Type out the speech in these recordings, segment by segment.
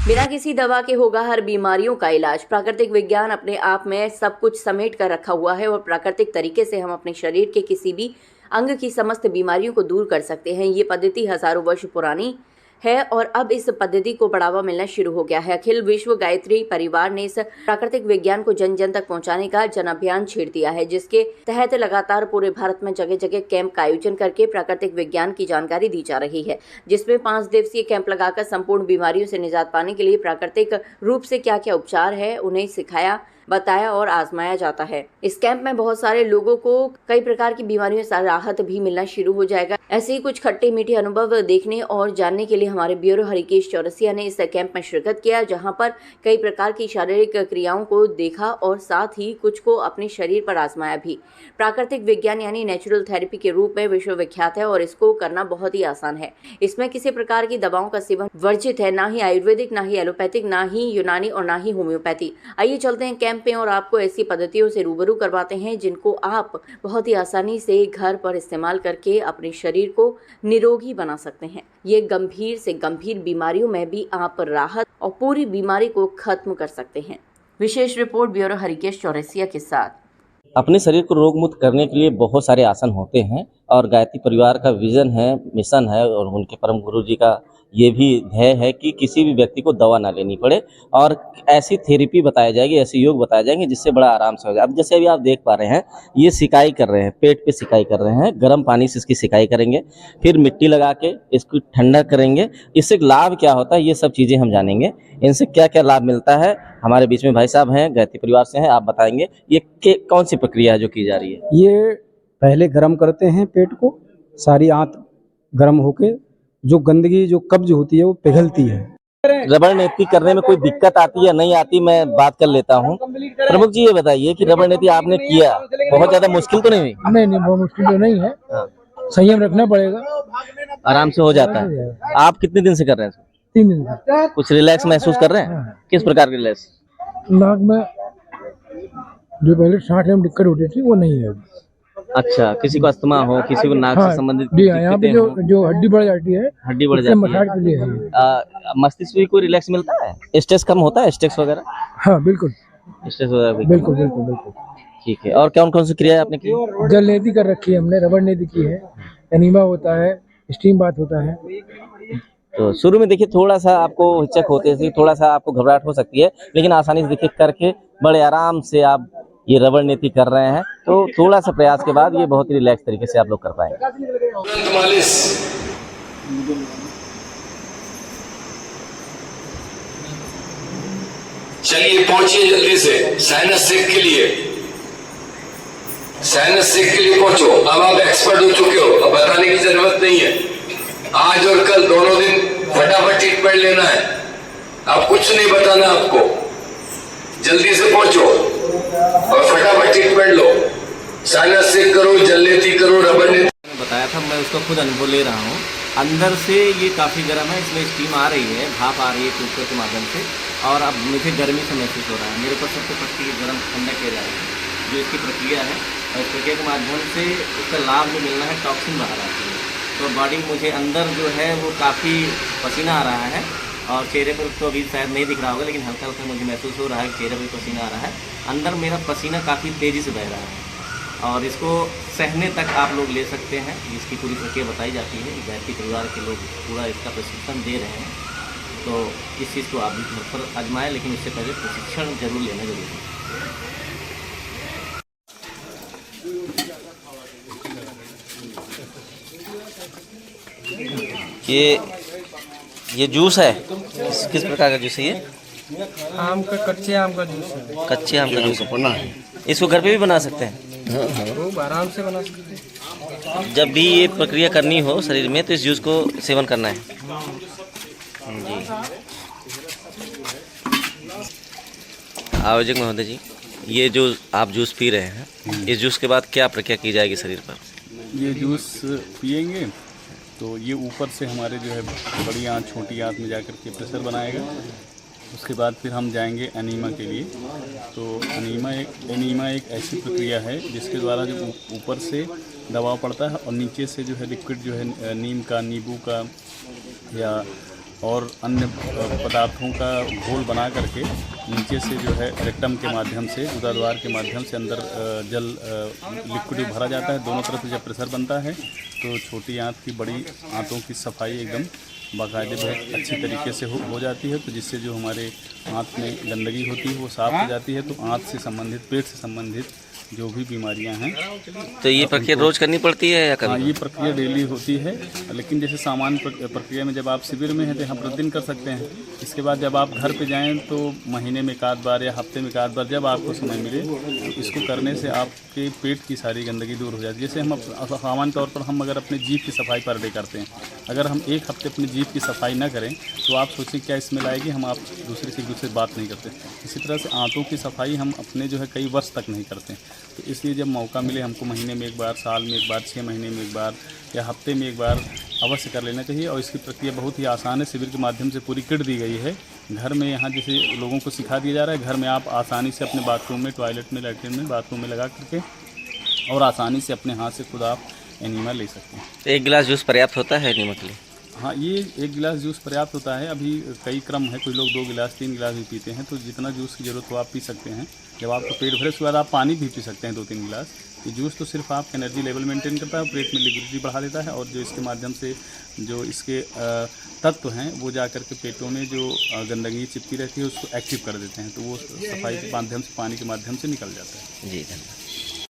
बिना किसी दवा के होगा हर बीमारियों का इलाज। प्राकृतिक विज्ञान अपने आप में सब कुछ समेट कर रखा हुआ है और प्राकृतिक तरीके से हम अपने शरीर के किसी भी अंग की समस्त बीमारियों को दूर कर सकते हैं। ये पद्धति हजारों वर्ष पुरानी है और अब इस पद्धति को बढ़ावा मिलना शुरू हो गया है। अखिल विश्व गायत्री परिवार ने इस प्राकृतिक विज्ञान को जन जन तक पहुंचाने का जन अभियान छेड़ दिया है, जिसके तहत लगातार पूरे भारत में जगह जगह कैंप का आयोजन करके प्राकृतिक विज्ञान की जानकारी दी जा रही है, जिसमें 5 दिवसीय कैंप लगाकर संपूर्ण बीमारियों से निजात पाने के लिए प्राकृतिक रूप से क्या क्या उपचार है उन्हें सिखाया, बताया और आजमाया जाता है। इस कैंप में बहुत सारे लोगों को कई प्रकार की बीमारियों से राहत भी मिलना शुरू हो जाएगा। ऐसे ही कुछ खट्टे मीठे अनुभव देखने और जानने के लिए हमारे ब्यूरो हरिकेश चौरसिया ने इस कैंप में शिरकत किया, जहां पर कई प्रकार की शारीरिक क्रियाओं को देखा और साथ ही कुछ को अपने शरीर पर आजमाया भी। प्राकृतिक विज्ञान यानी नेचुरल थेरेपी के रूप में विश्वविख्यात है और इसको करना बहुत ही आसान है। इसमें किसी प्रकार की दवाओं का सेवन वर्जित है, ना ही आयुर्वेदिक, ना ही एलोपैथिक, ना ही यूनानी और ना ही होम्योपैथी। आइए चलते हैं कैंप पे और आपको ऐसी पद्धतियों से रूबरू करवाते हैं जिनको आप बहुत ही आसानी से घर पर इस्तेमाल करके अपने शरीर को निरोगी बना सकते हैं। ये गंभीर से गंभीर बीमारियों में भी आप राहत और पूरी बीमारी को खत्म कर सकते हैं। विशेष रिपोर्ट ब्यूरो हरिकेश चौरसिया के साथ। अपने शरीर को रोग मुक्त करने के लिए बहुत सारे आसन होते हैं और गायत्री परिवार का विजन है, मिशन है और उनके परम गुरु जी का ये भी ध्येय है कि किसी भी व्यक्ति को दवा ना लेनी पड़े और ऐसी थेरेपी बताई जाएगी, ऐसे योग बताए जाएंगे जिससे बड़ा आराम से हो जाए। अब जैसे अभी आप देख पा रहे हैं, ये सिकाई कर रहे हैं, पेट पे सिकाई कर रहे हैं, गर्म पानी से इसकी सिकाई करेंगे, फिर मिट्टी लगा के इसको ठंडा करेंगे। इससे लाभ क्या होता है ये सब चीज़ें हम जानेंगे, इनसे क्या क्या लाभ मिलता है। हमारे बीच में भाई साहब हैं, गायत्री परिवार से हैं, आप बताएंगे ये कौन सी प्रक्रिया है जो की जा रही है। ये पहले गर्म करते हैं पेट को, सारी आंत गर्म होके जो गंदगी जो कब्ज होती है वो पिघलती है। रबड़ नेती करने में कोई दिक्कत आती है नहीं आती, मैं बात कर लेता हूँ। प्रमुख जी ये बताइए कि रबड़ नेती आपने किया, बहुत ज्यादा मुश्किल तो नहीं हुई? नहीं, बहुत मुश्किल तो नहीं है। संयम रखना पड़ेगा, आराम से हो जाता है। आप कितने दिन से कर रहे हैं? 3 दिन से। कुछ रिलैक्स महसूस कर रहे हैं? किस प्रकार के रिलैक्स? नाक में जो पहले सांस लेने में दिक्कत होती थी वो नहीं है। अच्छा, किसी को अस्थमा हो, किसी को नाक से संबंधित यहाँ पे जो हड्डी बढ़ जाती है, हड्डी बढ़ जाती है, मसाज के लिए है। मस्तिष्क भी कोई रिलैक्स मिलता है? स्ट्रेस कम होता है? स्ट्रेस वगैरह? हाँ बिल्कुल, स्ट्रेस वगैरह बिल्कुल। ठीक है। और कौन कौन सी क्रिया आपने की? जल नेति कर रखी है हमने, रबड़ नेति की है, एनीमा होता है, स्टीम बाथ होता है। तो शुरू में देखिए थोड़ा सा आपको हिचक होती है, थोड़ा सा आपको घबराहट हो सकती है, लेकिन आसानी से देखिए करके बड़े आराम से आप ये रबड़ नेती कर रहे हैं, तो थोड़ा सा प्रयास के बाद ये बहुत ही रिलैक्स तरीके से आप लोग कर पाएंगे। चलिए पहुंचिए जल्दी से साइनस सेक के लिए, साइनस सेक के लिए पहुंचो। अब आप एक्सपर्ट हो चुके हो, अब बताने की जरूरत नहीं है। आज और कल दोनों दिन फटाफट ट्रीटमेंट लेना है, अब कुछ नहीं बताना आपको। जल्दी से पहुंचो और फटाफट ट्रीटमेंट लो। साइनस सेक करो, जलनेती करो, रबड़ नेती। बताया था, मैं उसका खुद अनुभव ले रहा हूँ। अंदर से ये काफ़ी गर्म है, इसमें स्टीम आ रही है, भाप आ रही है कुकर के माध्यम से, और अब मुझे गर्मी से महसूस हो रहा है। मेरे ऊपर सबसे पट्टी गर्म ठंडा किया जा रहा है, जो इसकी प्रक्रिया है। और इस प्रक्रिया के माध्यम से इसका लाभ जो मिलना है, टॉक्सिन बाहर आती है, तो बॉडी मुझे अंदर जो है वो काफ़ी पसीना आ रहा है, और चेहरे पर तो अभी शायद नहीं दिख रहा होगा, लेकिन हल्का हल्का मुझे महसूस हो रहा है कि चेहरे पर पसीना आ रहा है। अंदर मेरा पसीना काफ़ी तेज़ी से बह रहा है, और इसको सहने तक आप लोग ले सकते हैं। इसकी पूरी प्रक्रिया बताई जाती है, गायत्री परिवार के लोग पूरा इसका प्रशिक्षण दे रहे हैं, तो इस चीज़ को आप भी घर पर आजमाएं, लेकिन उससे पहले प्रशिक्षण जरूर लेना जरूरी है। ये जूस है, किस प्रकार का जूस है ये? आम का, कच्चे आम का जूस है। कच्चे आम का जूस बना है, इसको घर पे भी बना सकते हैं? खूब आराम से बना सकते हैं। जब भी ये प्रक्रिया करनी हो शरीर में, तो इस जूस को सेवन करना है जी। आयोजक महोदय जी, ये जो आप जूस पी रहे हैं, इस जूस के बाद क्या प्रक्रिया की जाएगी शरीर पर? ये जूस पिएंगे तो ये ऊपर से हमारे जो है बड़ी आंत छोटी आंत में जाकर के प्रेशर बनाएगा। उसके बाद फिर हम जाएंगे एनीमा के लिए। तो एनीमा एक ऐसी प्रक्रिया है जिसके द्वारा जो ऊपर से दबाव पड़ता है और नीचे से जो है लिक्विड जो है नीम का, नींबू का या और अन्य पदार्थों का घोल बना करके नीचे से जो है रेक्टम के माध्यम से, गुदाद्वार के माध्यम से अंदर जल लिक्विड भरा जाता है। दोनों तरफ से जब प्रेशर बनता है तो छोटी आंत की बड़ी आंतों की सफाई एकदम बाकायदे बहुत अच्छी तरीके से हो जाती है। तो जिससे जो हमारे आंत में गंदगी होती है वो साफ़ हो जाती है। तो आंत से संबंधित, पेट से संबंधित जो भी बीमारियां हैं, तो ये प्रक्रिया रोज करनी पड़ती है या कभी? हाँ, ये प्रक्रिया डेली होती है। लेकिन जैसे सामान्य प्रक्रिया में जब आप शिविर में हैं तो यहाँ प्रतिदिन कर सकते हैं। इसके बाद जब आप घर पे जाएं तो महीने में एक आध बार या हफ्ते में एक आध बार जब आपको समय मिले, तो इसको करने से आपके पेट की सारी गंदगी दूर हो जाती है। जैसे हम सामान्य तौर पर हम अगर अपने जीभ की सफाई पर डे करते हैं, अगर हम एक हफ्ते अपनी जीभ की सफाई ना करें तो आप सोचें क्या स्मेल आएगी, हम आप दूसरे से एक दूसरे से बात नहीं करते। इसी तरह से आंतों की सफाई हम अपने जो है कई वर्ष तक नहीं करते। तो इसलिए जब मौका मिले हमको महीने में एक बार, साल में एक बार, 6 महीने में एक बार या हफ्ते में एक बार अवश्य कर लेना चाहिए। और इसकी प्रक्रिया बहुत ही आसान है, शिविर के माध्यम से पूरी किट दी गई है। घर में यहाँ जैसे लोगों को सिखा दिया जा रहा है, घर में आप आसानी से अपने बाथरूम में, टॉयलेट में, लैट्रिन में, बाथरूम में लगा करके और आसानी से अपने हाथ से खुद आप एनीमा ले सकते हैं। तो 1 गिलास जूस पर्याप्त होता है एनीमा के लिए? हाँ, ये 1 गिलास जूस पर्याप्त होता है। अभी कई क्रम है, कोई लोग 2 गिलास 3 गिलास भी पीते हैं। तो जितना जूस की ज़रूरत हो आप पी सकते हैं। जब आपको पेट भरे उसके बाद आप पानी भी पी सकते हैं 2-3 गिलास। ये जूस तो सिर्फ आपका एनर्जी लेवल मेंटेन करता है, पेट में लिक्विडिटी बढ़ा देता है और जो इसके माध्यम से जो इसके तत्व हैं वो जा कर के पेटों में जो गंदगी चिपकी रहती है उसको एक्टिव कर देते हैं। तो वो सफाई के माध्यम से, पानी के माध्यम से निकल जाता है। जी धन्यवाद।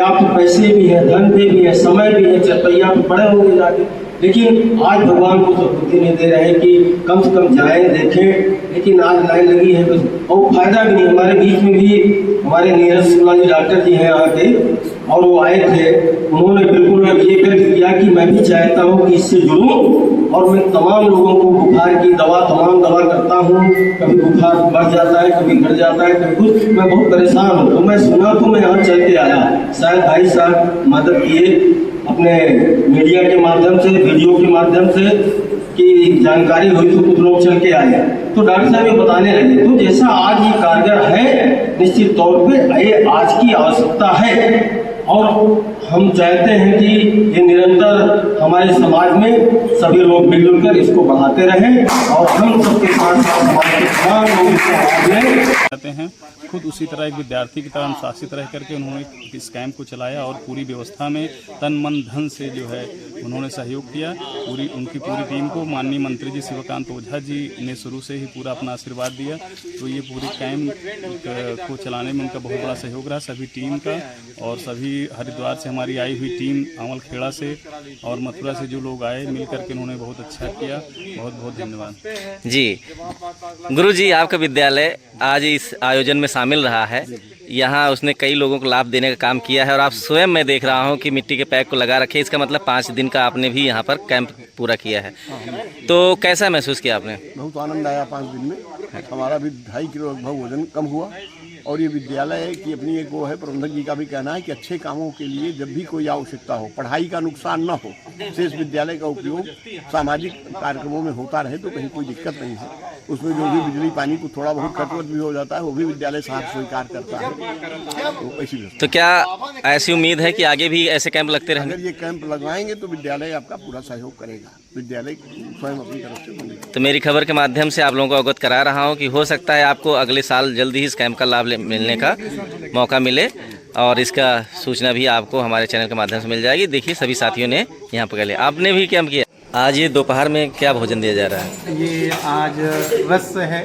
आप पैसे भी है, धन भी है, समय भी है, चरपैया पे पड़े होंगे जाके, लेकिन आज भगवान को तो बुद्धि नहीं दे रहे हैं कि कम से कम जाएं, देखें। लेकिन आज लाइन लगी है तो और फायदा भी नहीं। हमारे बीच में भी हमारे नीरज शुक्ला जी डॉक्टर जी हैं यहाँ के, और वो आए थे। उन्होंने बिल्कुल ये व्यक्त किया कि मैं भी चाहता हूँ कि इससे जुड़ूं और मैं तमाम लोगों को बुखार की तमाम दवा करता हूँ। कभी बुखार बढ़ जाता है, कभी घट जाता है, कभी कुछ, मैं बहुत परेशान हूँ। तो मैं सुना तो मैं यहाँ चल के आया। शायद भाई साहब मदद किए अपने मीडिया के माध्यम से, वीडियो के माध्यम से कि जानकारी हुई तो कुछ लोग चल के आए। तो डॉक्टर साहब ये बताने लगे। तो जैसा आज ये कारगर है, निश्चित तौर पे ये आज की आवश्यकता है और हम चाहते हैं कि ये निरंतर हमारे समाज में सभी लोग मिलजुल कर इसको बढ़ाते रहें और हम सबके साथ साथ समाज के तमाम लोग इसको कहते हैं। खुद उसी तरह एक विद्यार्थी की तरह अनुशासित रह करके उन्होंने इस कैंप को चलाया और पूरी व्यवस्था में तन मन धन से जो है उन्होंने सहयोग किया। उनकी पूरी टीम को माननीय मंत्री जी शिवकांत ओझा जी ने शुरू से ही पूरा अपना आशीर्वाद दिया। तो ये पूरी कैंप को चलाने में उनका बहुत बड़ा सहयोग रहा, सभी टीम का। और सभी हरिद्वार से हमारी आई हुई टीम, अमल खेड़ा से और मथुरा से जो लोग आए मिल करके उन्होंने बहुत अच्छा किया। बहुत बहुत धन्यवाद जी। गुरु जी, आपका विद्यालय आज इस आयोजन में शामिल रहा है। यहाँ उसने कई लोगों को लाभ देने का काम किया है और आप स्वयं मैं देख रहा हूँ कि मिट्टी के पैक को लगा रखे। इसका मतलब 5 दिन का आपने भी यहाँ पर कैंप पूरा किया है। तो कैसा महसूस किया आपने? बहुत आनंद आया। 5 दिन में हमारा भी 2.5 किलो लगभग वजन कम हुआ। और ये विद्यालय की अपनी एक वो है, प्रबंधक जी का भी कहना है कि अच्छे कामों के लिए जब भी कोई आवश्यकता हो, पढ़ाई का नुकसान न हो, से इस विद्यालय का उपयोग सामाजिक कार्यक्रमों में होता रहे तो कहीं कोई दिक्कत नहीं है। उसमें जो भी बिजली पानी को थोड़ा बहुत खर्च भी हो जाता है वो भी विद्यालय साहब स्वीकार करता है। तो ऐसी तो क्या ऐसी उम्मीद है कि आगे भी ऐसे कैंप लगते रहेंगे? अगर ये कैंप लगवाएंगे तो विद्यालय आपका पूरा सहयोग करेगा। विद्यालय स्वयं अपनी तरफ से बनेगा। तो मेरी खबर के माध्यम से आप लोगों को अवगत करा रहा हूँ कि हो सकता है आपको अगले साल जल्दी ही इस कैंप का लाभ मिलने का मौका मिले और इसका सूचना भी आपको हमारे चैनल के माध्यम से मिल जाएगी। देखिए सभी साथियों ने यहाँ पर लिया, आपने भी कैंप किया। आज ये दोपहर में क्या भोजन दिया जा रहा है? ये आज रस है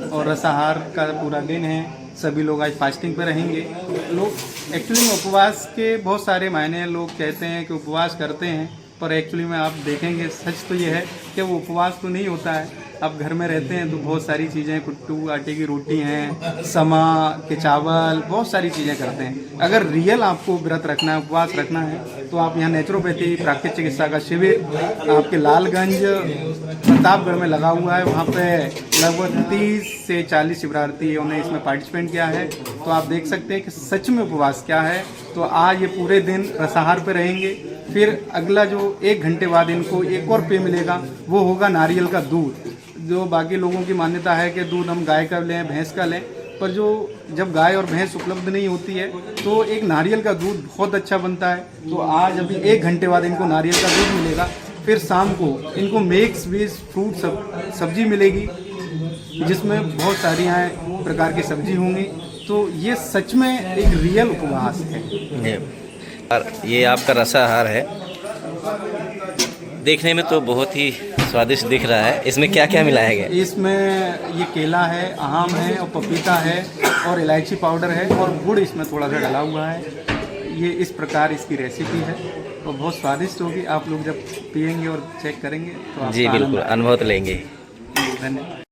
और रसाहार का पूरा दिन है। सभी लोग आज फास्टिंग पे रहेंगे। लोग एक्चुअली में उपवास के बहुत सारे मायने हैं। लोग कहते हैं कि उपवास करते हैं, पर एक्चुअली में आप देखेंगे सच तो ये है कि वो उपवास तो नहीं होता है। आप घर में रहते हैं तो बहुत सारी चीज़ें, कुट्टू आटे की रोटी हैं, समा के चावल, बहुत सारी चीज़ें करते हैं। अगर रियल आपको व्रत रखना है, उपवास रखना है, तो आप यहाँ नेचुरोपैथी प्राकृतिक चिकित्सा का शिविर आपके लालगंज प्रतापगढ़ में लगा हुआ है। वहाँ पे लगभग 30 से 40 शिविरार्थियों ने इसमें पार्टिसिपेट किया है। तो आप देख सकते हैं कि सच में उपवास क्या है। तो आज ये पूरे दिन रसाहार पे रहेंगे। फिर अगला जो 1 घंटे बाद इनको एक और पेय मिलेगा, वो होगा नारियल का दूध। जो बाकी लोगों की मान्यता है कि दूध हम गाय का लें, भैंस का लें, पर जब गाय और भैंस उपलब्ध नहीं होती है तो एक नारियल का दूध बहुत अच्छा बनता है। तो आज अभी 1 घंटे बाद इनको नारियल का दूध मिलेगा। फिर शाम को इनको मिक्स वेज फ्रूट सब्जी मिलेगी, जिसमें बहुत सारी यहाँ प्रकार की सब्जी होंगी। तो ये सच में एक रियल उपवास है। और ये आपका रसाहार है, देखने में तो बहुत ही स्वादिष्ट दिख रहा है। इसमें क्या क्या मिलाया गया? इसमें ये केला है, आम है और पपीता है और इलायची पाउडर है और गुड़ इसमें थोड़ा सा डला हुआ है। ये इस प्रकार इसकी रेसिपी है और बहुत स्वादिष्ट होगी। आप लोग जब पियेंगे और चेक करेंगे तो जी बिल्कुल, अनुभव तो लेंगे। धन्यवाद।